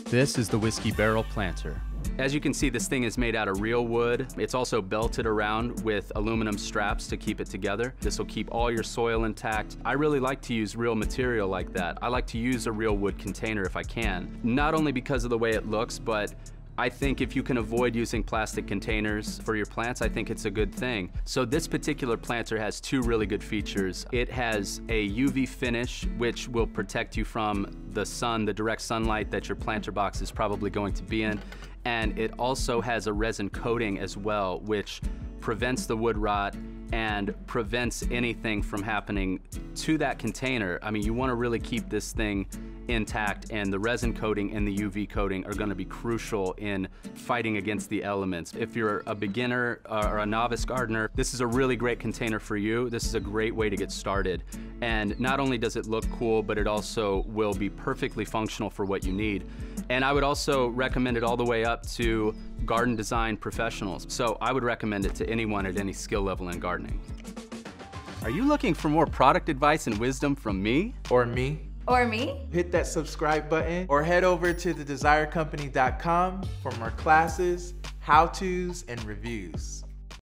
This is the whiskey barrel planter. As you can see, this thing is made out of real wood. It's also belted around with aluminum straps to keep it together. This will keep all your soil intact. I really like to use real material like that. I like to use a real wood container if I can. Not only because of the way it looks, but I think if you can avoid using plastic containers for your plants, I think it's a good thing. So this particular planter has two really good features. It has a UV finish, which will protect you from the sun, the direct sunlight that your planter box is probably going to be in. And it also has a resin coating as well, which prevents the wood rot and prevents anything from happening to that container. I mean, you want to really keep this thing intact, and the resin coating and the UV coating are going to be crucial in fighting against the elements. If you're a beginner or a novice gardener, this is a really great container for you. This is a great way to get started. And not only does it look cool, but it also will be perfectly functional for what you need. And I would also recommend it all the way up to garden design professionals. So I would recommend it to anyone at any skill level in gardening. Are you looking for more product advice and wisdom from me? Or me? Or me? Hit that subscribe button or head over to thedesirecompany.com for more classes, how-tos, and reviews.